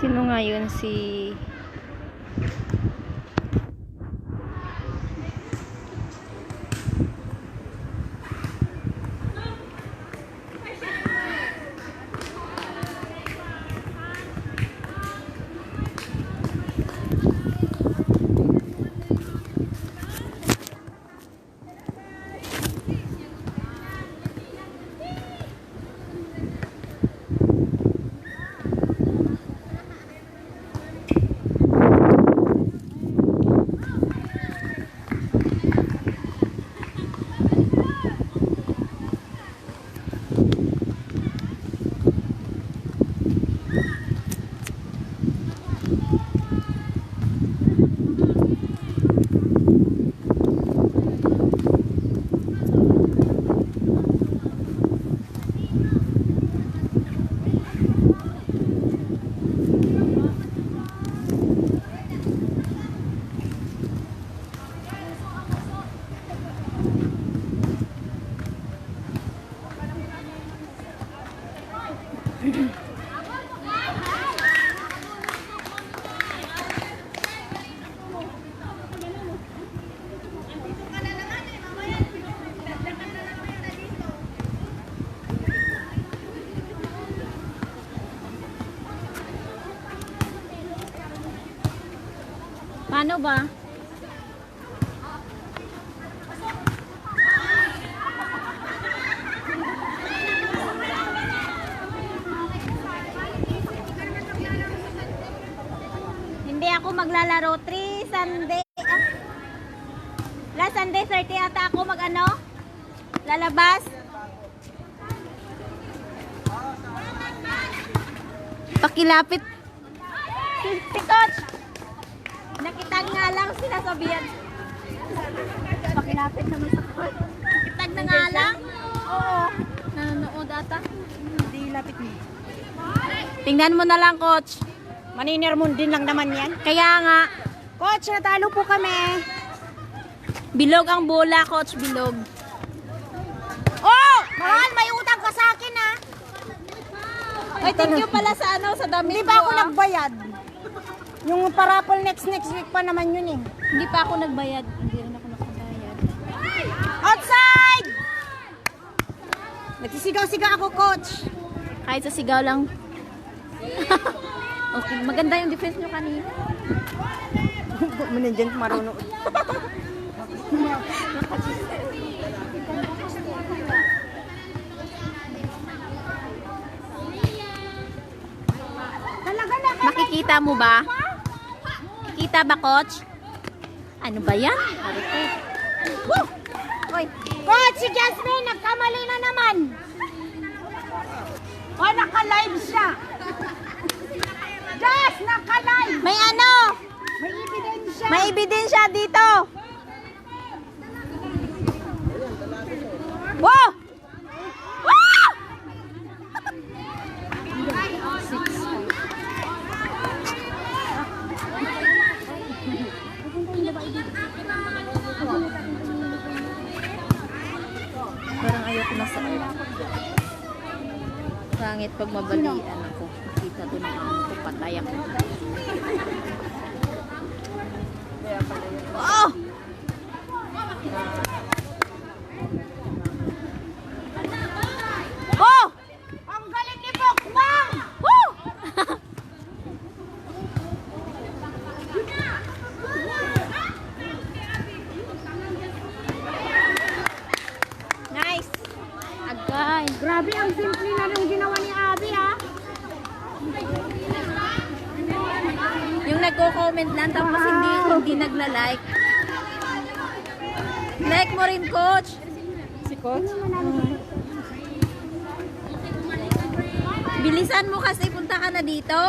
Sino nga yun? Paano ba? Hindi ako maglalaro 3 Sunday. Last Sunday 30 ata ako mag-ano? Lalabas. Pakilapit. Si Coach. Nakitag nga lang sinasabihan. Pakilapit naman sa Coach. Nakitag na nga lang? Oo. Nanonood ata. Hindi lapit mo. Tingnan mo na lang, Coach. Maninirmon din lang naman yan. Kaya nga. Coach, natalo po kami. Bilog ang bola, Coach. Bilog. Oh! Mahal, may utang ka sa akin ha. Ay, thank you pala sa ano, sa damit Hindi ba ako ko, ah. nagbayad? Yung parapol next week pa naman yun eh. Hindi pa ako nagbayad. Hindi rin ako nakabayad. Outside! Nagsisigaw-sigaw ako, coach. Kahit sa sigaw lang. Okay, maganda yung defense nyo kanina. Manandyan marunong. Talaga na ka. Makikita mo ba? Kita ba, Coach? Ano ba yan? Woo! Oy. Coach, si Jasmine, nagkamali na naman. Oh, naka-live siya. Jas, naka-live. May ano? May ebidensya. May ebidensya dito. Wow! Wow! Parang ayoko na sa pangit pag mabalian ako. Kita doon ang ano ko, patay ako. Oh! Oh! Ang galing ni Bokbang! Woo! Nice! Agay! Grabe, ang simple na rin ginawa ni Abby ha. Yung nagko-comment lang tapos hindi nagla-like. Like mo rin, Coach. Si Coach? Bilisan mo kasi punta ka na dito.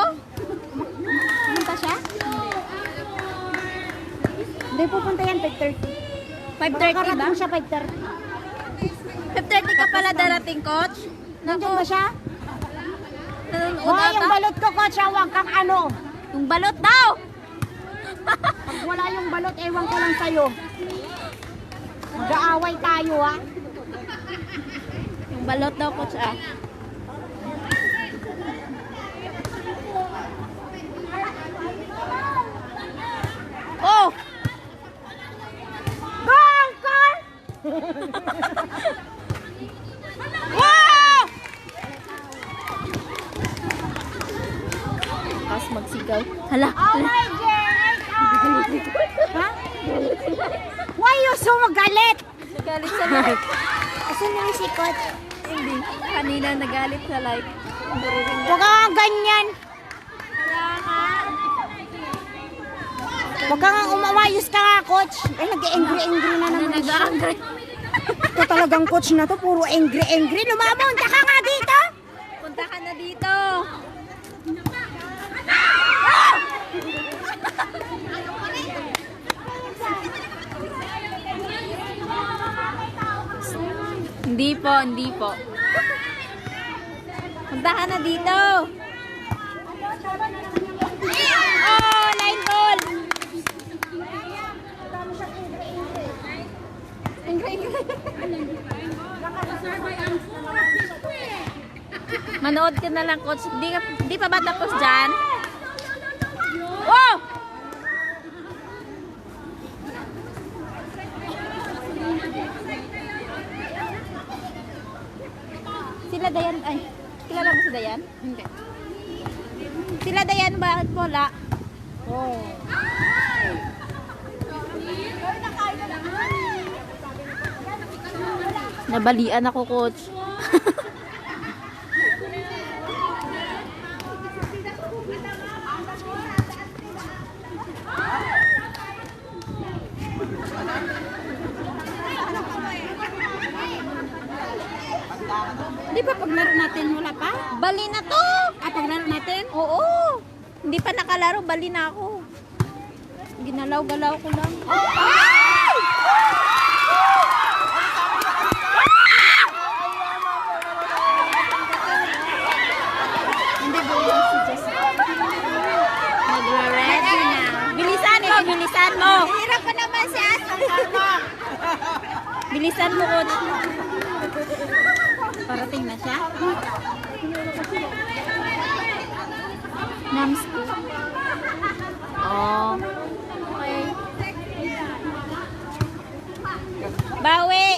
Pumunta siya? Hindi pupunta yan, 5:30. 5:30 ba? Makakarating siya 5:30. 5:30 ka pala darating, Coach. Nandiyan ba siya? Nanonood Oh, yung ata. balot ko, Coach, awang kang ano. Yung balot daw. Pag wala yung balot, ewan ko lang sa'yo. Mag-aaway tayo ha. Yung balot daw, Coach, ah. Ha? Why you so magalit? Nagalit sa like. Asan na yung si Coach? Hindi. Kanina nagalit sa like. Huwag kang ganyan. Huwag kang umawayos ka nga, Coach. Ay, nag-angry-angry na naman siya. Nag-angry. Ito talagang coach na to, puro angry-angry. Lumamunta ka nga dito. Punta ka na dito. Hindi po, hindi po. Punta ka na dito. Oh, line ball. Manood ka na lang, coach. Di pa ba tapos dyan? Oh! Sila Dayan, ay, kilala mo si Dayan? Hindi. Sila Dayan, bakit wala? Oh. Nabalian ako, coach. Di ba paglaro natin wala pa? Bali na to! Paglaro natin? Oo. Hindi pa nakalaro, bali na ako. Ginalaw-galaw ko lang. Hindi ba yun si Jessica? Nagre-ready na. Bilisan mo, bilisan mo. Hirap pa naman si Asang Karma. Bilisan mo, coach. Parating na siya. Nams ko. Oh. Okay. Bawi.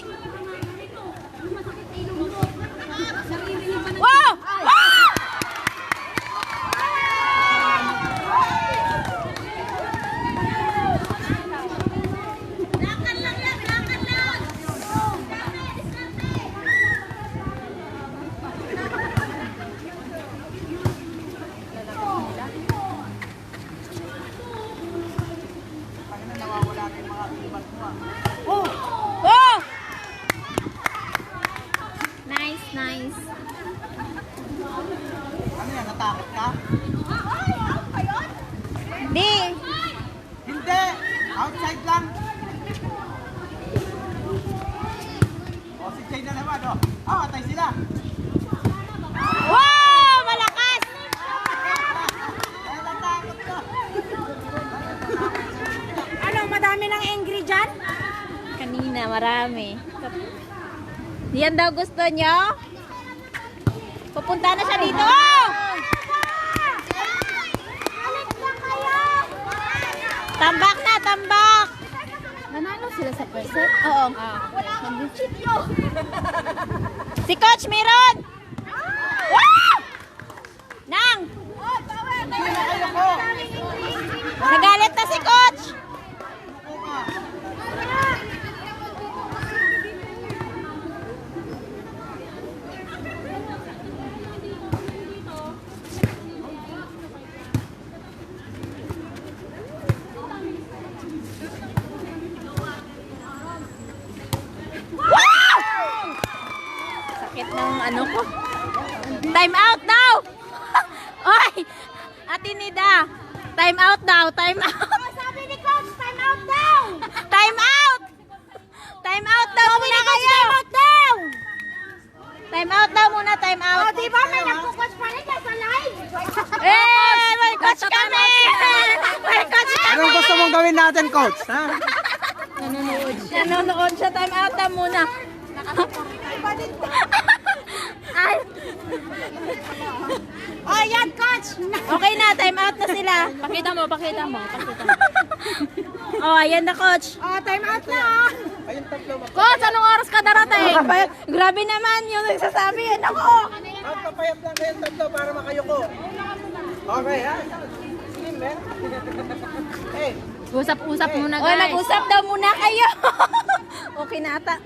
Wow! Wow! Oh! Nice, nice. Ano yan? Natakot ka? Di. Hindi! Outside lang! O, si Jay na naman, o. Ah, atay sila! Wow! Malakas! Ay, natakot ka! Ano, madami ng angry dyan? Kanina, marami. Yan daw gusto nyo? Pupunta na siya dito. Oh! Alit na kayo! Tambak na, tambak! Nanalo sila sa first set? Oo. Wala akong sityo. Si Coach meron! Wow! Nang! Nagalit na si Coach! Wow! Sakit ng ano ko. Time out now! Oy! Ate Nida! Time out daw! Time out! Sabi ni Coach, time out daw! Time out! Time out daw muna kayo! Time out daw! Time out daw muna, time O, out. di ba may nagpo-coach pa rin sa live? Eh, may coach kami! May coach kami! Anong gusto mong gawin natin, coach? Ha? Nanonood siya, time out daw muna. Ay, O, yan, Coach! okay na, time out na sila. Pakita mo, pakita mo, pakita mo. Oh, ayan na, coach. O, time out na, ah! Ayun, tatlo. Coach, anong oras ka darating? Grabe naman yung nagsasabi. Ako! Magpapayat lang kayong tatlo para makayuko. Okay, ha? Slim, eh? Hey, Usap-usap muna, Oy, mag-usap daw muna kayo. Okay na ata.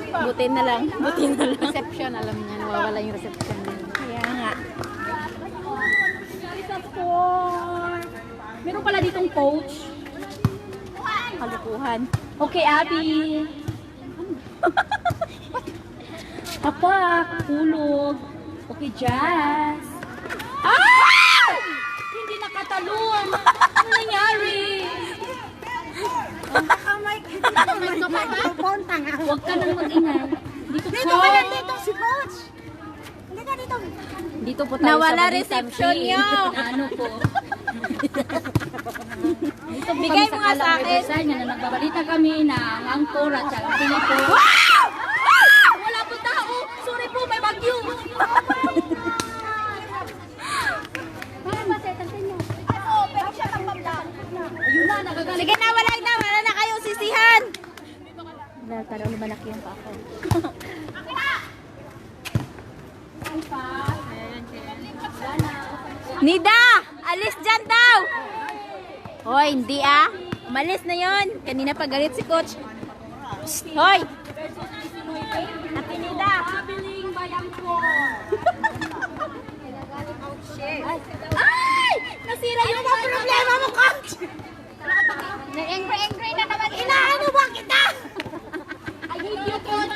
Buti na lang. Reception, alam niya, nawawala yung reception. Kaya nga. Meron pala ditong coach. Kalukuhan. Okay, Abby. Kapak, tulog. Okay, Jazz. Ah! Hindi nakatalon. Ano nangyari? Huwag ka nang mag-ingay. Dito ka lang dito si Coach. Halika dito. Dito po tayo Nawala sa reception niyo. Ano po? Dito po Bigay kami mo nga sa Kalang akin. Riverside na nagbabalita kami na ang angkor at saka Pilipo. Wala po tao. Sorry po, may bagyo. Ayun na, nagagalit. Sige na, wala na kayong sisihan. Dahil parang lumalaki yung pako. Nida, alis dyan daw. Hoy, hindi ah. Umalis na yon. Kanina pa galit si Coach. Psst, hoy. Ate Nida. Kabiling bayang ko. Ay! Nasira yung problema mo, Coach. Angry na naman. Inaano ba kita? I hate you, Coach.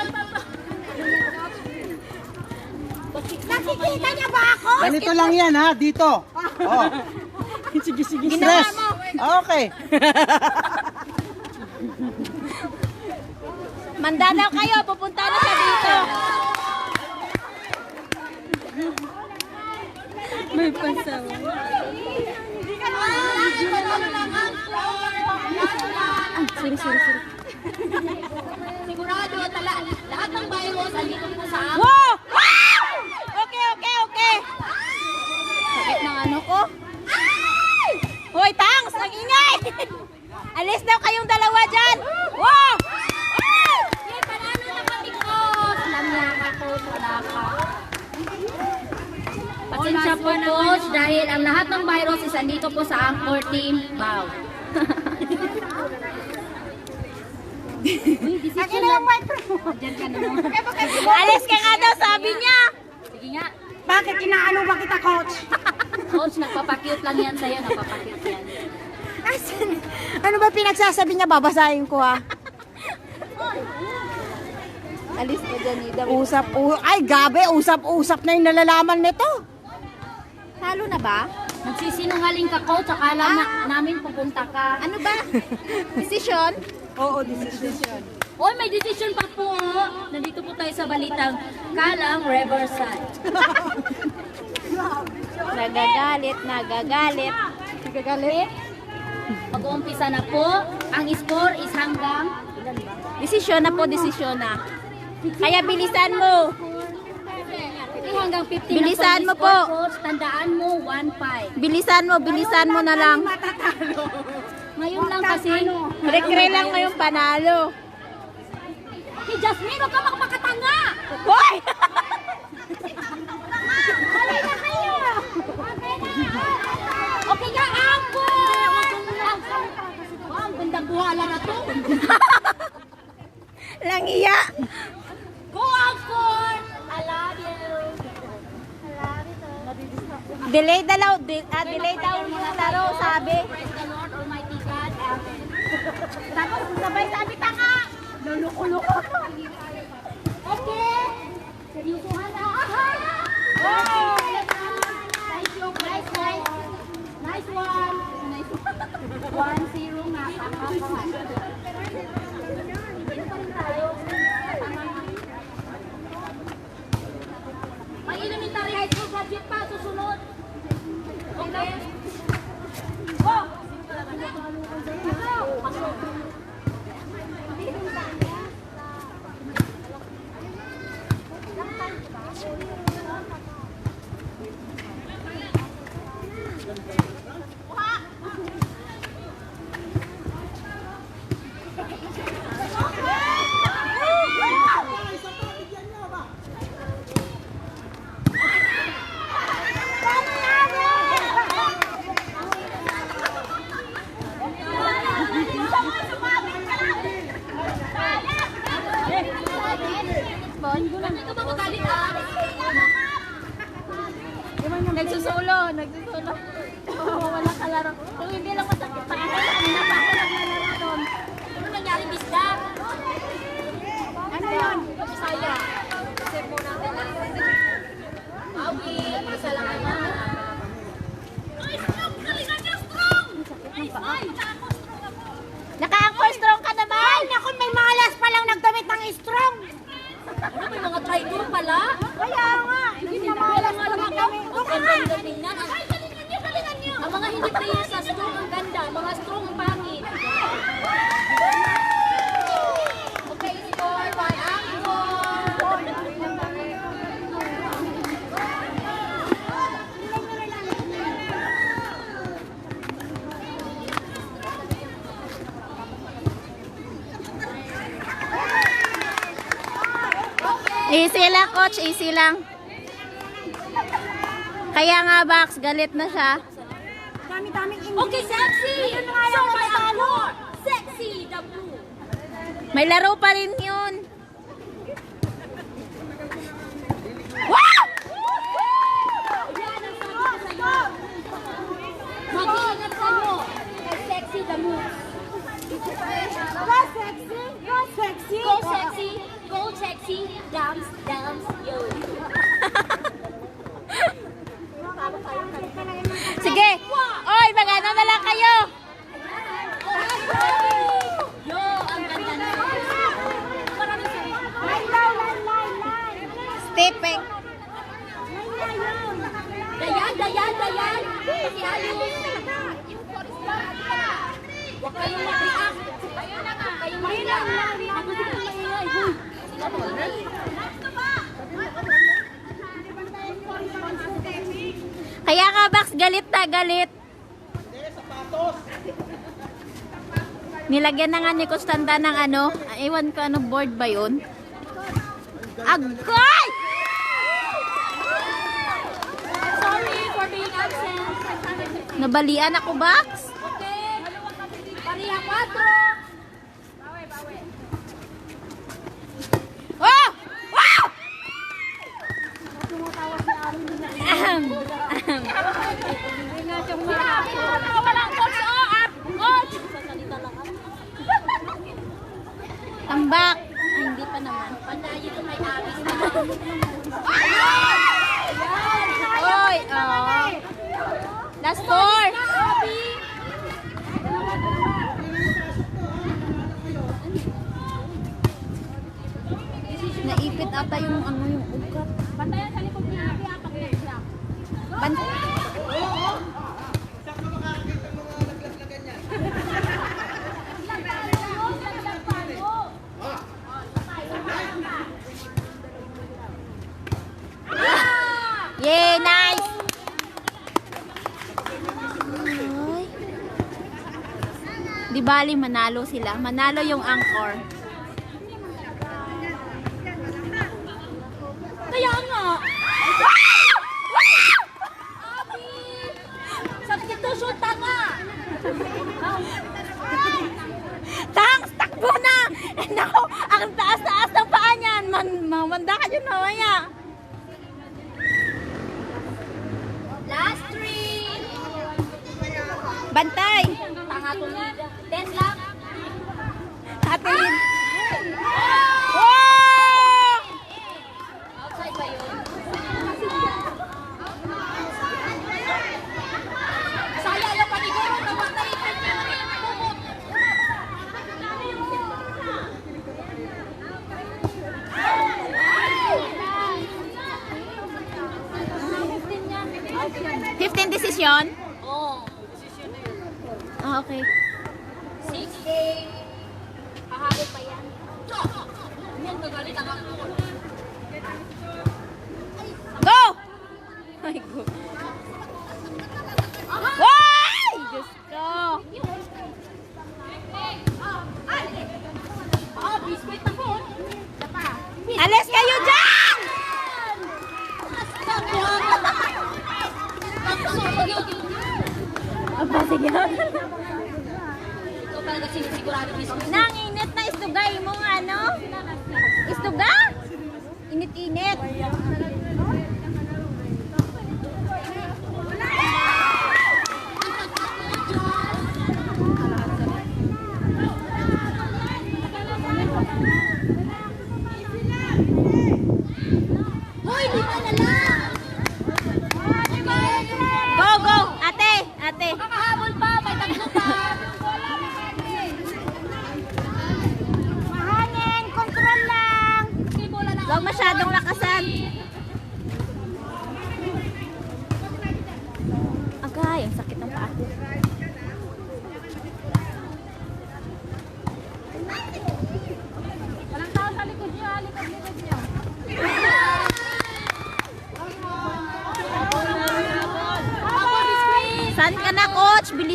Nakikita niya ba ako? Ganito lang yan ha, dito. Oh. Sige, Ginawa stress. mo. Okay. Mandalaw kayo, pupunta na siya dito. May pasaw. Sorry. Sigurado, lahat ng virus andito po sa akin. Wow! Okay. Sakit ng ano ko. Hoy, Tangs! Ang ingay! Alis daw kayong dalawa dyan! Wow! Panalo na kami, Coach. Lamya ka, Coach. Wala ka. Pasensya po, Coach, dahil ang lahat ng virus is andito po sa Angkor Team. Wow. Akin na yung microphone. Diyan ka na naman. Alis ka nga daw, sabi niya. Sige nga. Bakit inaano ba kita, Coach? Coach, nagpapakute lang yan sa'yo. Nagpapakute yan. Ano ba pinagsasabi niya? Babasahin ko ha. Alis ka dyan, Nida. Ay, gabi, usap-usap na yung nalalaman nito. Talo na ba? Nagsisinungaling ka, Coach. Akala namin pupunta ka. Ano ba? Decision? Oo, decision. Oy, may decision pa po. Nandito po tayo sa balitang Kalang Riverside. Nagagalit. Nagagalit? Mag-uumpisa na po. Ang score is hanggang... Desisyon na. Kaya bilisan mo. Hanggang 15 Bilisan na mo po. po. Coach, tandaan mo, 1-5. Bilisan mo na lang. Ngayon lang kasi... Rekre lang ngayong panalo. Si Jasmine, huwag ka makatanga! Hoy! Okay ka, Angkor! Wow, ang gandang buhala na to. Langiya. Go, Angkor! I love you. Delay daw muna laro, sabi. Praise the Lord Almighty God. Amen. Tapos sabay sabi tanga. Luluko-luko. Okay. Seryosohan na. Wow! Nice joke. Nice one. 1-0 nga. Tama ko. May elementary high school graduate pa susunod. Okay. Go! Pasok. Naka-anchor strong ka naman. Ay, naku, may mga las pa lang nagdamit ng strong. Ano, may mga traitor pala? Kaya nga, hindi na mga las pa lang kami. Ang ganda tingnan. Ay, galingan nyo! Ang mga hindi player sa strong ang ganda, mga strong ang pangit. Okay, score by Angkor. Easy lang, coach. Easy lang. Kaya nga, Bax, galit na siya. Dami-daming Okay, sexy! Yun nga lang by natalo. Angkor. Sexy, the blue. May laro pa rin yun. Wow! Yan ang sabi ko sa'yo. Mag-iingat sa'yo. Kay sexy, the blue. Go sexy! Go sexy! Go sexy, go sexy, dance, dance, yo. Sige. Oy, mag-ano na lang kayo. Yo, ang ganda na. Maraming salamat. Line daw, line. Stepping. Dayan. Si Ayun. Huwag kayong mag-react. Huwag kayong mag-react. Nagusin ko kayo. Huy, sila mag-react. Kaya nga, Bax, galit na galit. Nilagyan na nga ni Constanta ng ano, ewan ko ano board ba yun? Agay! Sorry for being absent. Nabalian ako, Bax. Okay. Pariha 4. Oh! Wow! Ahem. Walang coach. Oh, up. Coach. Sasalita lang ako. Tambak. Ay, hindi pa naman. Pandayo ko may abis na. Oy, oh. Last four. Naipit ata yung ano yung ugat. Bantayan sa likod niya. Abi, pag next lang. Ban Yay, nice. Ay. Di bali manalo sila. Manalo yung Angkor. Kaya nga. Abi! Substitution tanga. Tangs, takbo na! Nako, ang taas-taas ng paa niyan. Mamanda ka dyan mamaya. Last 3. Bantay! Tanga tumida. 10 lang. Atin. Wow! Outside ba yun? Saya lang paniguro. Namatay. Fifteen decision? Oh. Ah, okay. 6. Kahabol pa yan. Yan, gagalit ang ako. Go! Ay, go. Why? Diyos ko. Ah, biscuit na po. Isa pa. Alis kayo dyan! Aba, sige. Ikaw talaga sinisigurado biscuit. Nanginit na istugay mo nga, ano? Istuga? Init-init. Hoy, 5 na lang. Go, go! Ate! Ate! Kakahabol pa, may 3 pa.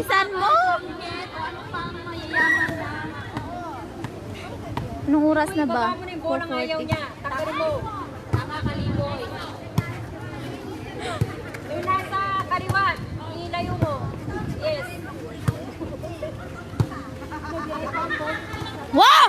Bilisan mo. Anong oras na ba? 4:40. Tanggalin mo. Nakakaliboy. Yung nasa kaliwa, ilayo mo. Yes. Wow!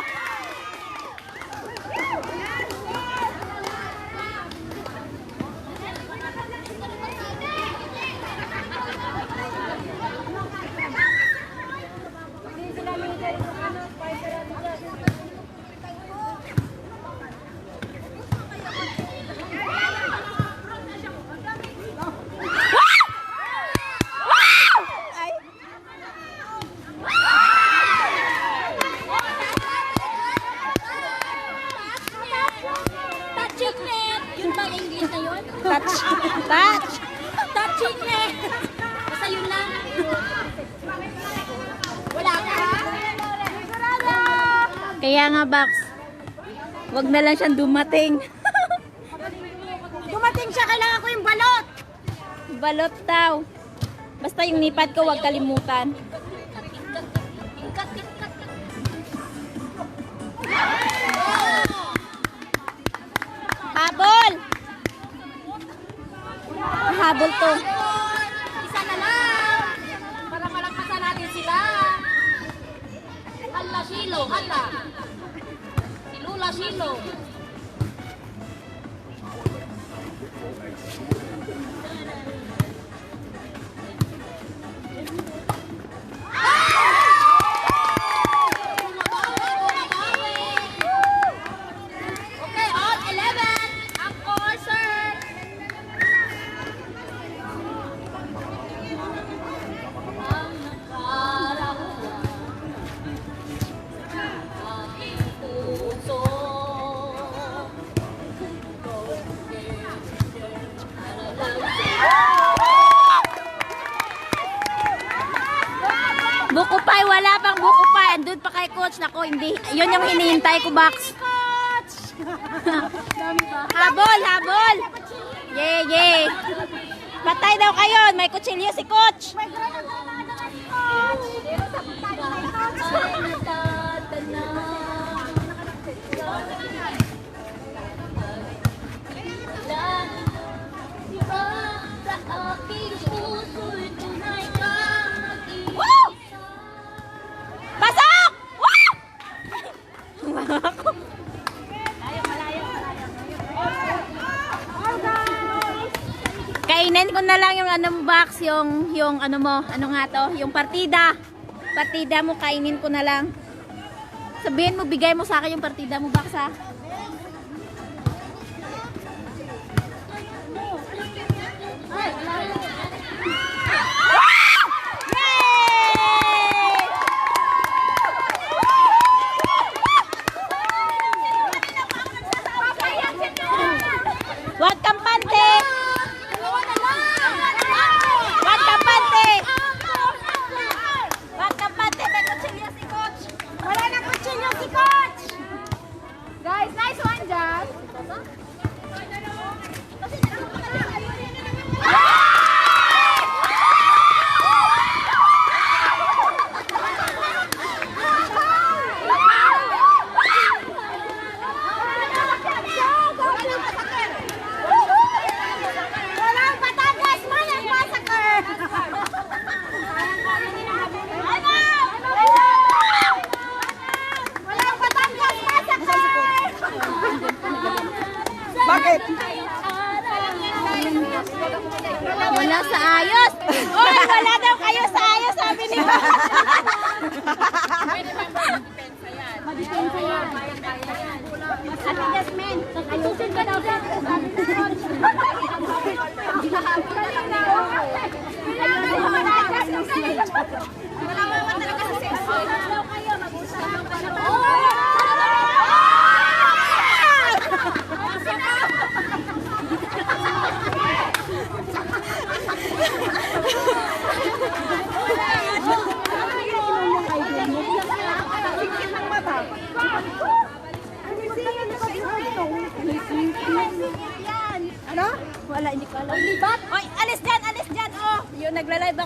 Touching net. Yun ba English na yun? Touch. Touch. Touching net. Basta yun lang. Wala ka? Kaya nga, Bax. Wag na lang siyang dumating. Dumating siya, kailangan ko yung balot. Balot daw. Basta yung nipad ko, wag kalimutan. Habol! Habol to. Isa na lang. Para malagpasan natin sila. Hala, Shilo. Hala. Si Lula, Shilo. Okay, all 11. Up all, sir. Ang nakarawan, aking puso. Buko pie, wala pang buko pie. Andun pa kay coach. Nako, hindi. Yun yung hinihintay ko, Bax. Habol, habol. Yay, yay. Patay daw kayo. May kutsilyo si coach. Woo! Pasok! Woo! Kainin ko na lang yung anong box, yung ano mo, ano nga to, yung partida. Partida mo, kainin ko na lang. Sabihin mo, bigay mo sa akin yung partida mo, box ha. Wag kampante! Wag kampante! Wag kampante! May kutsilyo si coach! Wala nang kutsilyo si coach. Guys,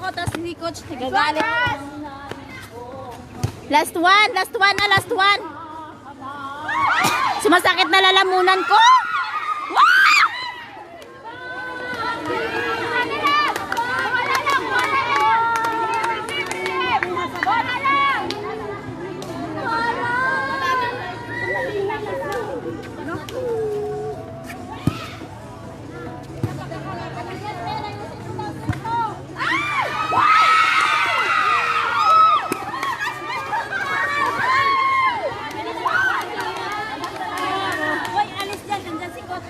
ako, tapos si coach nagagalit. Last one na, last one. Sumasakit na lalamunan ko. Wow! Hoy, alis dyan. Nandyan si coach.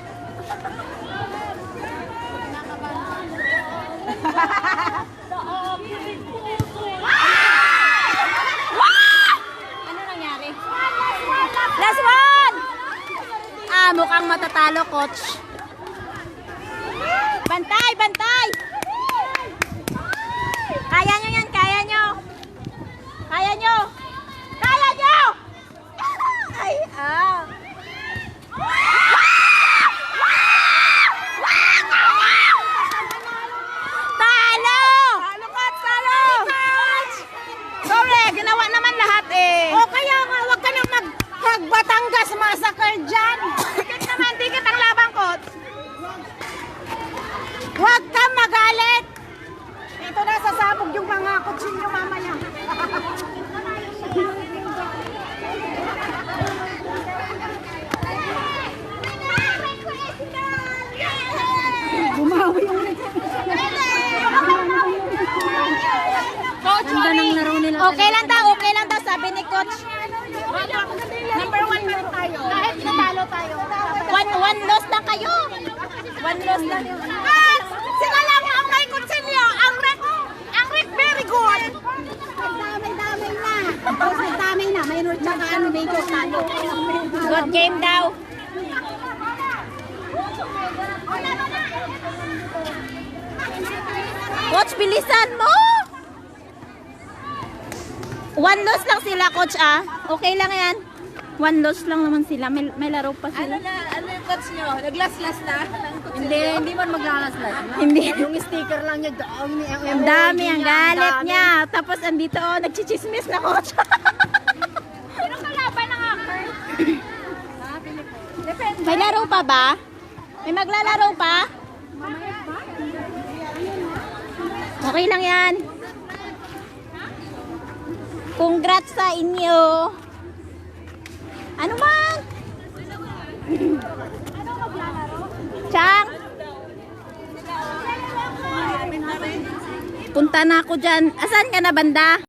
Ano nangyari? Last one! Mukhang matatalo, coach. Bantay, bantay! Kaya nyo yan, kaya nyo! Kaya nyo! Kaya nyo! Ay, Talo! Talo, coach! Talo! Sorry, ginawa naman lahat eh. O kaya nga, huwag ka nang mag-Batangas massacre dyan. Tikit naman, tikit ang laban, coach. Huwag kang magalit. Ito na, sasabog yung mga kutsilyo mamaya. Bumawi yung Coach, okay lang daw, sabi ni coach. Number 1 na tayo. Kahit natalo tayo. One loss na kayo. One loss na yun. Sila lang ang may kutsilyo. Ang rek very good. Damay-damay na. Damay na. Mayroon tsaka medyo talo. Good game daw. Coach, bilisan mo! One loss lang sila, coach, Okay lang yan. One loss lang naman sila. May laro pa sila. Ano yung coach nyo? Nag-last na? Hindi man maglalaslas. Hindi. Yung sticker lang niya doon. Ang dami, ang galit niya. Tapos andito, nagchichismis na, coach. Sino kalaban ng hacker? May laro pa ba? May maglalaro pa? Okay lang yan. Congrats sa inyo. Ano man? Chang? Punta na ako dyan. Asan ka na, banda?